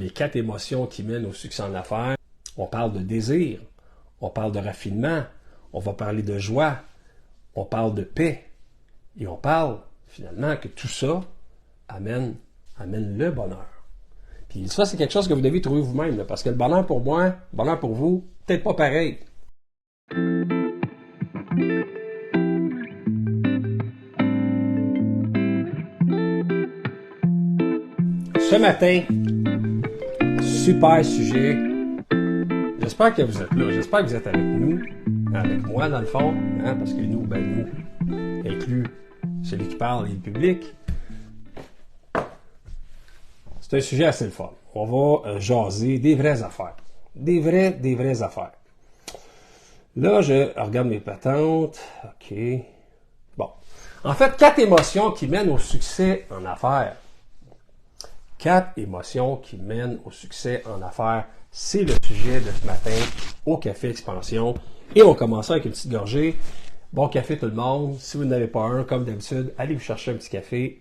Les 4 émotions qui mènent au succès en affaires. On parle de désir, on parle de raffinement, on va parler de joie, on parle de paix, et on parle finalement que tout ça amène le bonheur. Puis ça, c'est quelque chose que vous devez trouver vous-même, là, parce que le bonheur pour moi, le bonheur pour vous, peut-être pas pareil. Ce matin, super sujet. J'espère que vous êtes là. J'espère que vous êtes avec nous, avec moi dans le fond, hein, parce que nous, inclus celui qui parle et le public. C'est un sujet assez le fun. On va jaser des vraies affaires. Des vraies affaires. Là, je regarde mes patentes. OK. Bon. En fait, 4 émotions qui mènent au succès en affaires. 4 émotions qui mènent au succès en affaires. C'est le sujet de ce matin au Café Expansion. Et on commence avec une petite gorgée. Bon café tout le monde. Si vous n'avez pas un, comme d'habitude, allez vous chercher un petit café.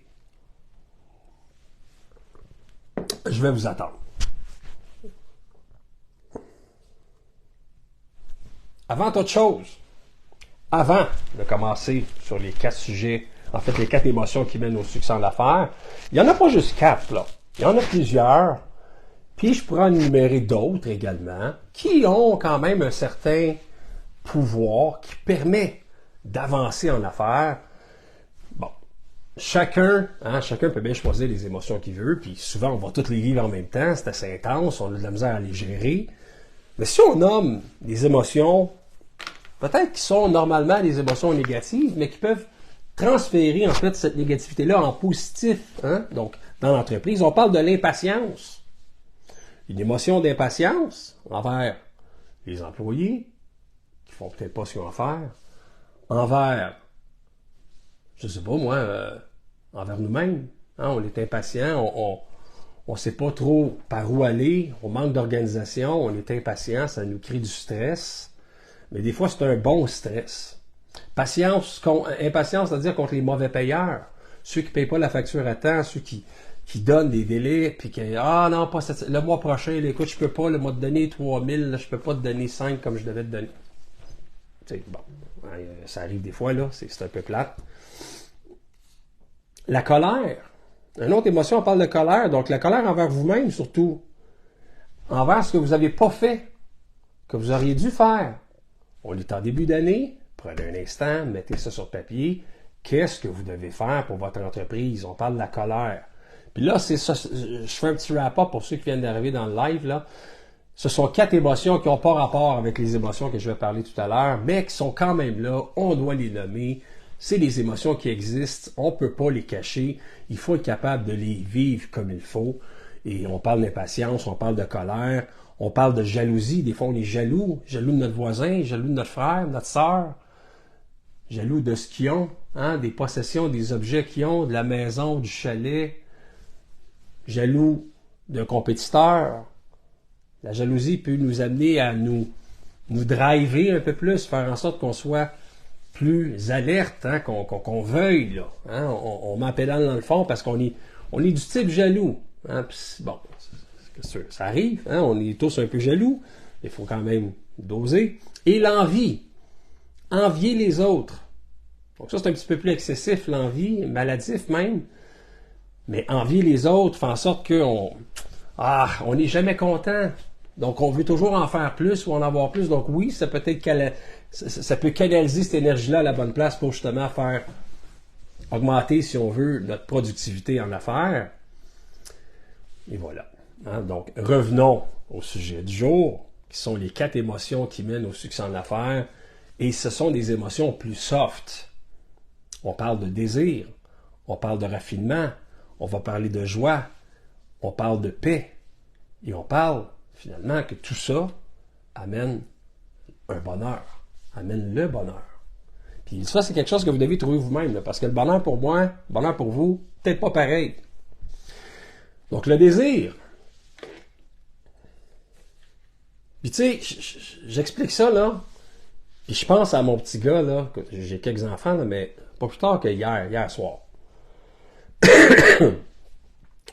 Je vais vous attendre. Avant toute chose, avant de commencer sur les 4 sujets, en fait les 4 émotions qui mènent au succès en affaires, il n'y en a pas juste 4 là. Il y en a plusieurs. Puis je pourrais en énumérer d'autres également, qui ont quand même un certain pouvoir qui permet d'avancer en affaires. Bon, chacun peut bien choisir les émotions qu'il veut, puis souvent on va toutes les vivre en même temps, c'est assez intense, on a de la misère à les gérer. Mais si on nomme des émotions, peut-être qui sont normalement des émotions négatives, mais qui peuvent transférer en fait cette négativité-là en positif. Hein? Donc, dans l'entreprise, on parle de l'impatience. Une émotion d'impatience envers les employés, qui font peut-être pas ce qu'ils ont à faire, envers, je sais pas moi, envers nous-mêmes. Hein? On est impatient, on sait pas trop par où aller, on manque d'organisation, on est impatient, ça nous crée du stress. Mais des fois, c'est un bon stress. Impatience, c'est-à-dire contre les mauvais payeurs. Ceux qui ne payent pas la facture à temps, ceux qui donnent des délais, puis qui non, pas le mois prochain, là, écoute, je peux pas, le mois de donner 3000, je peux pas te donner 5 comme je devais te donner. C'est bon, ça arrive des fois, là, c'est un peu plate. La colère. Une autre émotion, on parle de colère. Donc, la colère envers vous-même, surtout. Envers ce que vous n'avez pas fait, que vous auriez dû faire. On est en début d'année, prenez un instant, mettez ça sur papier. Qu'est-ce que vous devez faire pour votre entreprise? On parle de la colère. Puis là, c'est ça, je fais un petit wrap-up pour ceux qui viennent d'arriver dans le live, là. Ce sont 4 émotions qui n'ont pas rapport avec les émotions que je vais parler tout à l'heure, mais qui sont quand même là, on doit les nommer. C'est des émotions qui existent, on ne peut pas les cacher, il faut être capable de les vivre comme il faut. Et on parle d'impatience, on parle de colère, on parle de jalousie. Des fois, on est jaloux de notre voisin, jaloux de notre frère, de notre sœur, jaloux de ce qu'ils ont, hein, des possessions, des objets qu'ils ont, de la maison, du chalet, jaloux d'un compétiteur. La jalousie peut nous amener à nous driver un peu plus, faire en sorte qu'on soit plus alerte, hein, qu'on veuille, là. Hein, on met la pédale dans le fond parce qu'on est du type jaloux. Hein, bon, ça arrive, hein, on est tous un peu jaloux, il faut quand même doser. Et l'envie, envier les autres. Donc ça, c'est un petit peu plus excessif, l'envie, maladif même. Mais envier les autres fait en sorte qu'on n'est jamais content. Donc, on veut toujours en faire plus ou en avoir plus. Donc, oui, ça peut canaliser cette énergie-là à la bonne place pour justement faire augmenter, si on veut, notre productivité en affaires. Et voilà. Hein? Donc, revenons au sujet du jour, qui sont les 4 émotions qui mènent au succès en affaires. Et ce sont des émotions plus soft. On parle de désir, on parle de raffinement, on va parler de joie, on parle de paix. Et on parle finalement que tout ça amène un bonheur, amène le bonheur. Puis ça, c'est quelque chose que vous devez trouver vous-même, là, parce que le bonheur pour moi, le bonheur pour vous, peut-être pas pareil. Donc le désir. Puis tu sais, j'explique ça, là, puis je pense à mon petit gars, là, j'ai quelques enfants, là, mais pas plus tard que hier soir.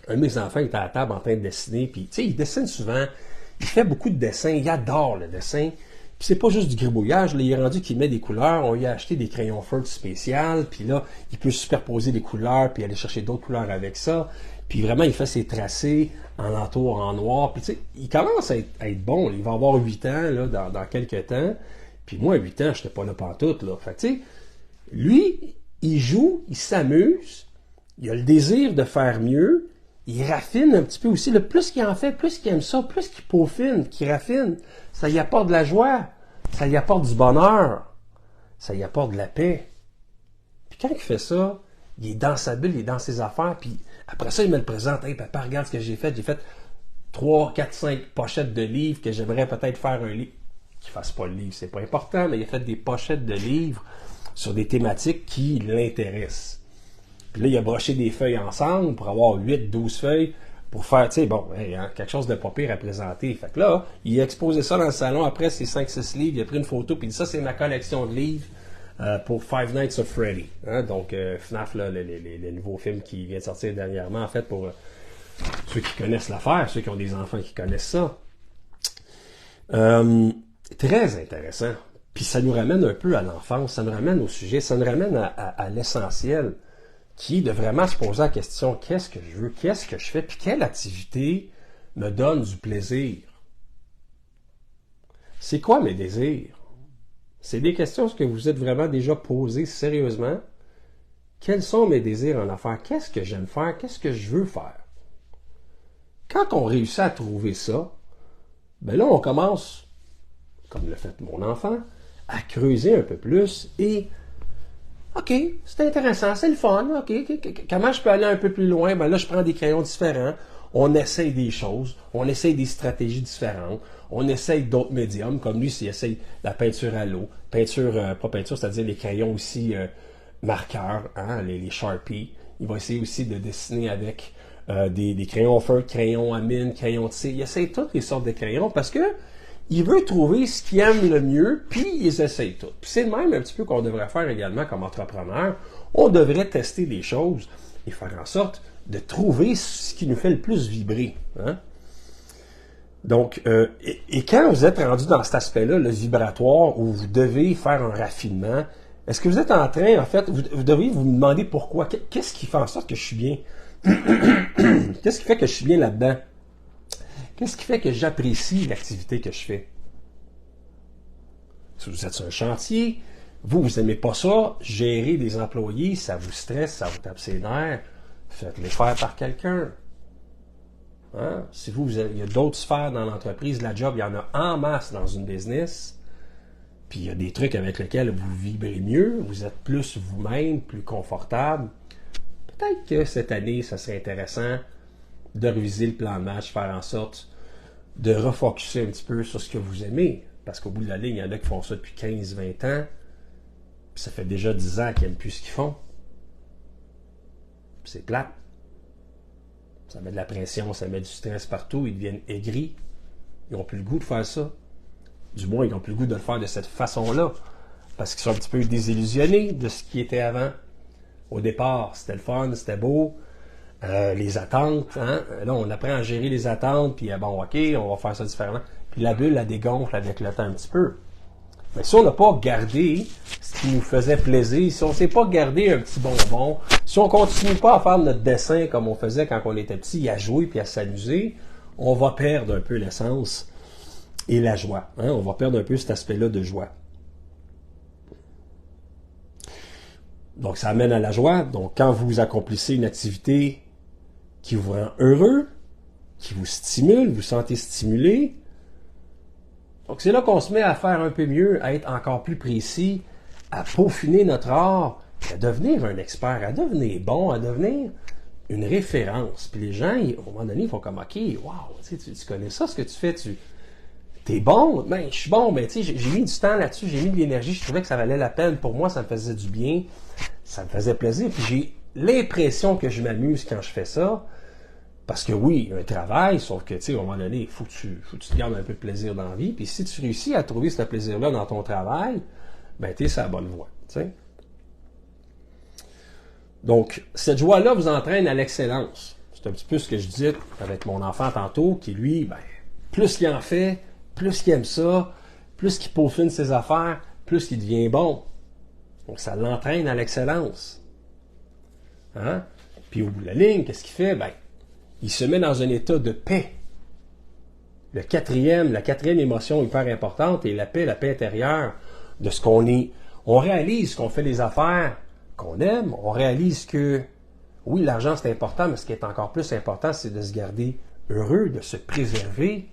un de mes enfants était à la table en train de dessiner, puis tu sais, il dessine souvent, il fait beaucoup de dessins, il adore le dessin. Puis c'est pas juste du gribouillage, là, il est rendu qu'il met des couleurs, on lui a acheté des crayons feutres spéciales, puis là, il peut superposer des couleurs, puis aller chercher d'autres couleurs avec ça. Puis vraiment, il fait ses tracés en entour, en noir. Puis tu sais, il commence à être bon. Il va avoir 8 ans là, dans quelques temps. Puis moi, à 8 ans, je n'étais pas là pantoute. Là. Fait que tu sais, lui, il joue, il s'amuse, il a le désir de faire mieux, il raffine un petit peu aussi. Le plus qu'il en fait, plus qu'il aime ça, plus qu'il peaufine, qu'il raffine, ça y apporte de la joie, ça y apporte du bonheur, ça y apporte de la paix. Puis quand il fait ça, il est dans sa bulle, il est dans ses affaires, puis après ça, il me le présente. Hey, papa, regarde ce que j'ai fait. J'ai fait 3, 4, 5 pochettes de livres que j'aimerais peut-être faire un livre. Qu'il fasse pas le livre, c'est pas important, mais il a fait des pochettes de livres sur des thématiques qui l'intéressent. Puis là, il a broché des feuilles ensemble pour avoir 8, 12 feuilles pour faire, tu sais, bon, hey, hein, quelque chose de pas pire à présenter. Fait que là, il a exposé ça dans le salon après ses 5-6 livres. Il a pris une photo, puis il dit ça, c'est ma collection de livres. Pour Five Nights of Freddy. Hein? Donc, FNAF, là, les nouveaux films qui viennent de sortir dernièrement, en fait, pour ceux qui connaissent l'affaire, ceux qui ont des enfants qui connaissent ça. Très intéressant. Puis ça nous ramène un peu à l'enfance, ça nous ramène au sujet, ça nous ramène à l'essentiel, qui est de vraiment se poser la question, qu'est-ce que je veux, qu'est-ce que je fais, puis quelle activité me donne du plaisir? C'est quoi mes désirs? C'est des questions que vous êtes vraiment déjà posées sérieusement. Quels sont mes désirs en affaires? Qu'est-ce que j'aime faire? Qu'est-ce que je veux faire? Quand on réussit à trouver ça, ben là, on commence, comme l'a fait mon enfant, à creuser un peu plus et OK, c'est intéressant, c'est le fun, OK, comment je peux aller un peu plus loin? Ben là, je prends des crayons différents, on essaye des choses, on essaye des stratégies différentes, on essaye d'autres médiums, comme lui, s'il essaye la peinture à l'eau, pas peinture, c'est-à-dire les crayons aussi marqueurs, hein, les Sharpies. Il va essayer aussi de dessiner avec des crayons feutres, crayons à mine, crayons de cire. Il essaye toutes les sortes de crayons parce que il veut trouver ce qu'il aime le mieux, puis ils essayent tout. Puis c'est le même un petit peu qu'on devrait faire également comme entrepreneur. On devrait tester des choses et faire en sorte de trouver ce qui nous fait le plus vibrer. Hein? Donc, et quand vous êtes rendu dans cet aspect-là, le vibratoire, où vous devez faire un raffinement, est-ce que vous êtes en train, en fait, vous devriez vous demander pourquoi? Qu'est-ce qui fait en sorte que je suis bien? Qu'est-ce qui fait que je suis bien là-dedans? Qu'est-ce qui fait que j'apprécie l'activité que je fais? Si vous êtes sur un chantier, vous n'aimez pas ça, gérer des employés, ça vous stresse, ça vous tape ses nerfs, faites-les faire par quelqu'un. Hein? Si il y a d'autres sphères dans l'entreprise, la job, il y en a en masse dans une business, puis il y a des trucs avec lesquels vous vibrez mieux, vous êtes plus vous-même, plus confortable. Peut-être que cette année, ça serait intéressant de réviser le plan de match, faire en sorte de refocuser un petit peu sur ce que vous aimez. Parce qu'au bout de la ligne, il y en a qui font ça depuis 15-20 ans, puis ça fait déjà 10 ans qu'ils n'aiment plus ce qu'ils font. Puis c'est plate. Ça met de la pression, ça met du stress partout, ils deviennent aigris. Ils n'ont plus le goût de faire ça. Du moins, ils n'ont plus le goût de le faire de cette façon-là. Parce qu'ils sont un petit peu désillusionnés de ce qui était avant. Au départ, c'était le fun, c'était beau. Les attentes, hein? Là, on apprend à gérer les attentes, puis bon, OK, on va faire ça différemment. Puis la bulle, elle dégonfle avec le temps un petit peu. Mais si on n'a pas gardé ce qui nous faisait plaisir, si on ne s'est pas gardé un petit bonbon, si on ne continue pas à faire notre dessin comme on faisait quand on était petit, à jouer puis à s'amuser, on va perdre un peu l'essence et la joie. Hein? On va perdre un peu cet aspect-là de joie. Donc, ça amène à la joie. Donc, quand vous accomplissez une activité qui vous rend heureux, qui vous stimule, vous sentez stimulé, donc c'est là qu'on se met à faire un peu mieux, à être encore plus précis, à peaufiner notre art, à devenir un expert, à devenir bon, à devenir une référence. Puis les gens, à un moment donné, ils font comme, OK, wow, tu connais ça, ce que tu fais, t'es bon, ben je suis bon, mais tu sais, j'ai mis du temps là-dessus, j'ai mis de l'énergie, je trouvais que ça valait la peine pour moi, ça me faisait du bien, ça me faisait plaisir, puis j'ai l'impression que je m'amuse quand je fais ça, parce que oui, il y a un travail, sauf que, tu sais, à un moment donné, il faut que tu te gardes un peu de plaisir dans la vie, puis si tu réussis à trouver ce plaisir-là dans ton travail, ben t'es sur la bonne voie, tu sais. Donc, cette joie-là vous entraîne à l'excellence. C'est C'est un petit peu ce que je disais avec mon enfant tantôt, qui lui, ben, plus il en fait, plus il aime ça, plus il peaufine ses affaires, plus il devient bon. Donc ça l'entraîne à l'excellence. Hein? Puis au bout de la ligne, qu'est-ce qu'il fait? Ben, il se met dans un état de paix. La quatrième émotion hyper importante est la paix intérieure de ce qu'on est. On réalise qu'on fait les affaires qu'on aime, on réalise que oui, l'argent c'est important, mais ce qui est encore plus important, c'est de se garder heureux, de se préserver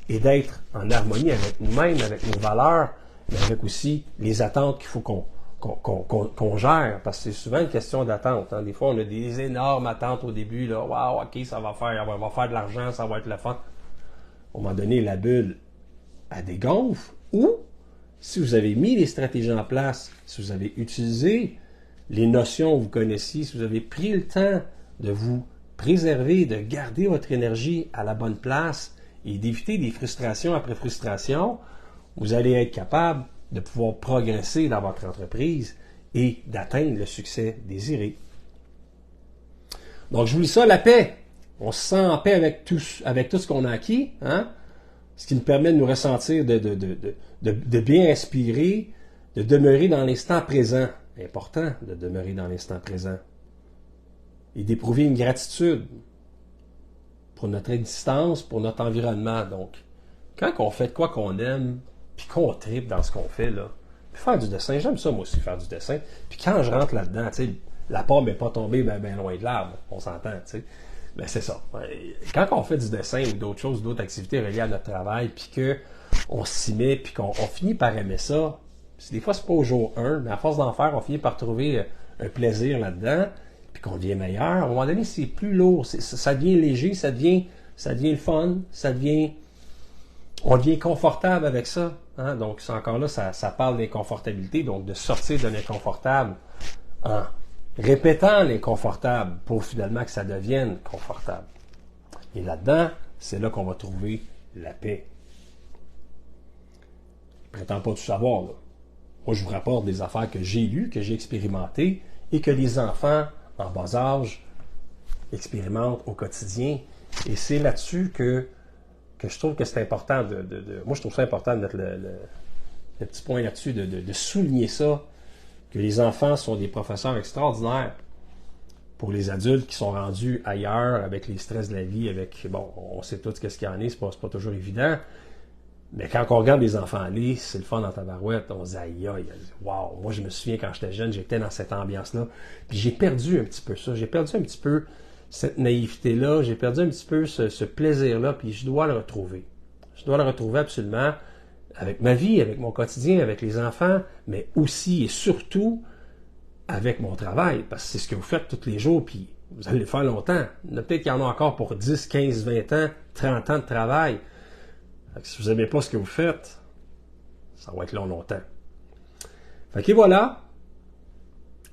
et d'être en harmonie avec nous-mêmes, avec nos valeurs, mais avec aussi les attentes qu'il faut qu'on gère, parce que c'est souvent une question d'attente. Hein. Des fois, on a des énormes attentes au début, là, waouh, ok, ça va faire, on va faire de l'argent, ça va être le fun. À un moment donné, la bulle, elle dégonfle, ou si vous avez mis les stratégies en place, si vous avez utilisé les notions que vous connaissiez, si vous avez pris le temps de vous préserver, de garder votre énergie à la bonne place et d'éviter des frustrations après frustrations, vous allez être capable de pouvoir progresser dans votre entreprise et d'atteindre le succès désiré. Donc, je vous dis ça, la paix. On se sent en paix avec tout ce qu'on a acquis, hein? Ce qui nous permet de nous ressentir, de bien respirer, de demeurer dans l'instant présent. C'est important de demeurer dans l'instant présent. Et d'éprouver une gratitude pour notre existence, pour notre environnement. Donc, quand on fait de quoi qu'on aime, puis qu'on tripe dans ce qu'on fait, là, puis faire du dessin, j'aime ça moi aussi, faire du dessin. Puis quand je rentre là-dedans, tu sais, la pomme n'est pas tombée ben loin de l'arbre, on s'entend, tu sais. Ben c'est ça. Quand on fait du dessin ou d'autres choses, d'autres activités reliées à notre travail, puis qu'on s'y met, puis qu'on finit par aimer ça, des fois c'est pas au jour 1, mais à force d'en faire, on finit par trouver un plaisir là-dedans, puis qu'on devient meilleur. À un moment donné, c'est plus lourd, ça devient léger, ça devient le fun, on devient confortable avec ça. Hein? Donc, c'est encore là, ça parle d'inconfortabilité, donc de sortir de l'inconfortable en répétant l'inconfortable pour finalement que ça devienne confortable. Et là-dedans, c'est là qu'on va trouver la paix. Je ne prétends pas tout savoir, là. Moi, je vous rapporte des affaires que j'ai lues, que j'ai expérimentées et que les enfants en bas âge expérimentent au quotidien. Et c'est là-dessus que je trouve que c'est important moi, je trouve ça important de mettre le petit point là-dessus, de souligner ça, que les enfants sont des professeurs extraordinaires pour les adultes qui sont rendus ailleurs avec les stress de la vie, on sait tous qu'est-ce qu'il y en est, c'est pas toujours évident, mais quand on regarde les enfants aller, c'est le fun dans ta barouette, on se dit aïe, wow, moi je me souviens quand j'étais jeune, j'étais dans cette ambiance-là, puis j'ai perdu un petit peu ça, j'ai perdu un petit peu cette naïveté-là, j'ai perdu un petit peu ce plaisir-là, puis je dois le retrouver. Je dois le retrouver absolument avec ma vie, avec mon quotidien, avec les enfants, mais aussi et surtout avec mon travail, parce que c'est ce que vous faites tous les jours, puis vous allez le faire longtemps. Peut-être qu'il y en a encore pour 10, 15, 20 ans, 30 ans de travail. Fait que si vous n'aimez pas ce que vous faites, ça va être long longtemps. Fait que voilà.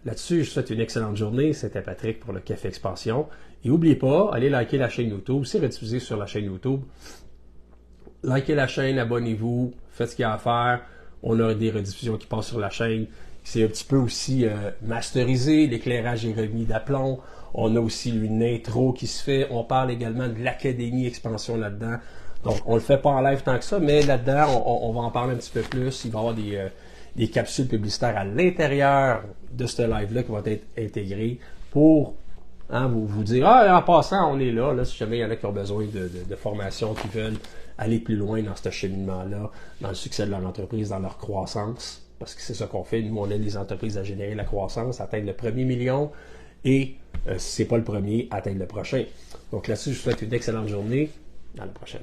Là-dessus, je vous souhaite une excellente journée. C'était Patrick pour le Café Expansion. Et n'oubliez pas, allez liker la chaîne YouTube. C'est rediffusé sur la chaîne YouTube. Likez la chaîne, abonnez-vous, faites ce qu'il y a à faire. On a des rediffusions qui passent sur la chaîne. C'est un petit peu aussi masterisé. L'éclairage est remis d'aplomb. On a aussi une intro qui se fait. On parle également de l'Académie Expansion là-dedans. Donc, on ne le fait pas en live tant que ça, mais là-dedans, on va en parler un petit peu plus. Il va y avoir des capsules publicitaires à l'intérieur de ce live-là qui vont être intégrées pour vous dire, en passant, on est là, si jamais il y en a qui ont besoin de formation, qui veulent aller plus loin dans ce cheminement-là, dans le succès de leur entreprise, dans leur croissance, parce que c'est ça qu'on fait. Nous, on aide les entreprises à générer la croissance, atteindre le premier million, et si ce n'est pas le premier, atteindre le prochain. Donc là-dessus, je vous souhaite une excellente journée. À la prochaine.